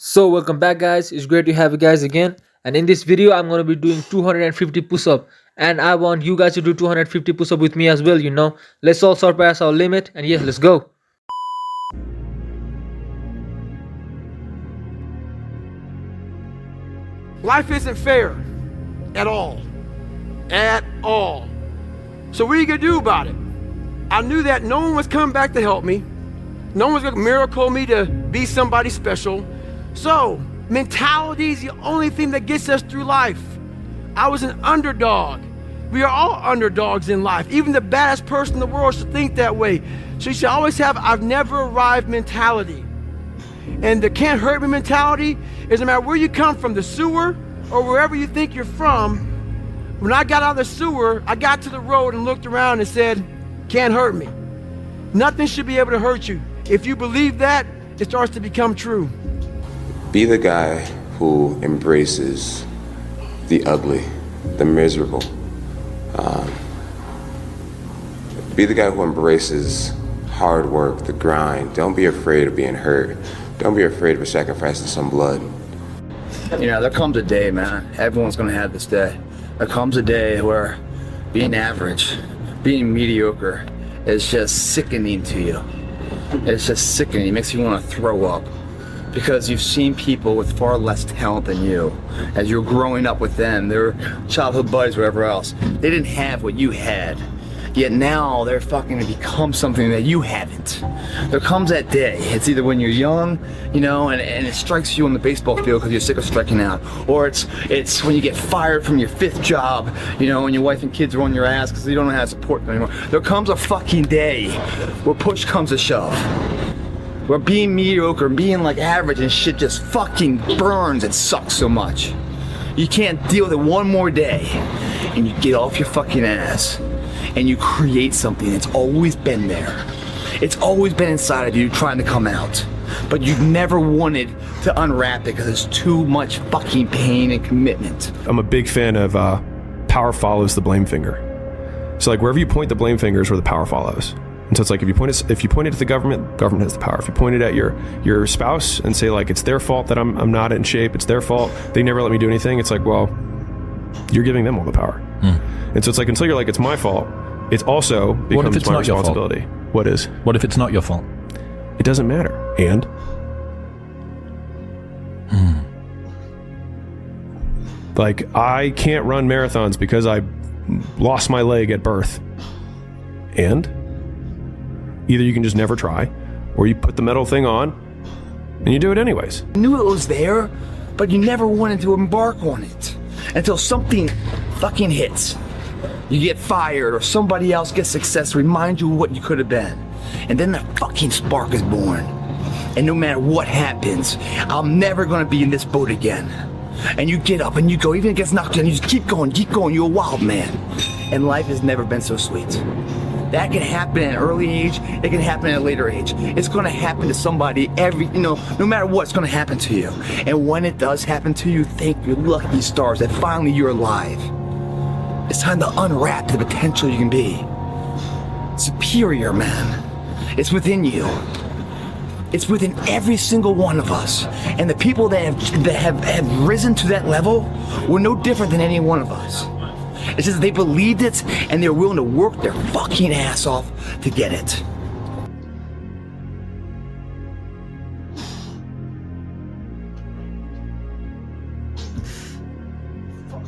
So welcome back guys, it's great to have you guys again, and in this video I'm going to be doing 250 push-up, and I want you guys to do 250 push-up with me as well. Let's all surpass our limit, and yes, let's go. Life isn't fair at all. At all. So what are you going to do about it? I knew that no one was coming back to help me. No one was going to miracle me to be somebody special. So mentality is the only thing that gets us through life. I was an underdog. We are all underdogs in life. Even the baddest person in the world should think that way. So you should always have I've never arrived mentality. And the can't hurt me mentality is no matter where you come from, the sewer or wherever you think you're from. When I got out of the sewer, I got to the road and looked around and said, can't hurt me. Nothing should be able to hurt you. If you believe that, it starts to become true. Be the guy who embraces the ugly, the miserable. Be the guy who embraces hard work, the grind. Don't be afraid of being hurt. Don't be afraid of sacrificing some blood. You know, there comes a day, man. Everyone's gonna have this day. There comes a day where being average, being mediocre is just sickening to you. It's just sickening. It makes you want to throw up. Because you've seen people with far less talent than you. As you're growing up with them, their childhood buddies, whatever else, they didn't have what you had. Yet now they're fucking to become something that you haven't. There comes that day. It's either when you're young, and it strikes you on the baseball field because you're sick of striking out, or it's when you get fired from your 5th job, and your wife and kids are on your ass because you don't know how to support them anymore. There comes a fucking day where push comes to shove. Where being mediocre, being like average and shit just fucking burns and sucks so much. You can't deal with it one more day, and you get off your fucking ass. And you create something that's always been there. It's always been inside of you trying to come out. But you've never wanted to unwrap it because it's too much fucking pain and commitment. I'm a big fan of power follows the blame finger. So like wherever you point the blame finger is where the power follows. And so it's like if you point it at the government has the power. If you point it at your spouse and say like it's their fault that I'm not in shape, it's their fault, they never let me do anything, it's like, well, you're giving them all the power. And so it's like until you're like it's my fault, it also becomes my responsibility. What is? What if it's not your fault? It doesn't matter. And? Like, I can't run marathons because I lost my leg at birth. And? Either you can just never try, or you put the metal thing on, and you do it anyways. You knew it was there, but you never wanted to embark on it. Until something fucking hits. You get fired or somebody else gets success, remind you of what you could have been. And then the fucking spark is born. And no matter what happens, I'm never gonna be in this boat again. And you get up and you go, even if it gets knocked down, you just keep going, you're a wild man. And life has never been so sweet. That can happen at an early age, it can happen at a later age. It's gonna happen to somebody no matter what, it's gonna happen to you. And when it does happen to you, thank your lucky stars that finally you're alive. It's time to unwrap the potential you can be. Superior, man. It's within you. It's within every single one of us. And the people that have risen to that level were no different than any one of us. It's just they believed it and they're willing to work their fucking ass off to get it. Fuck.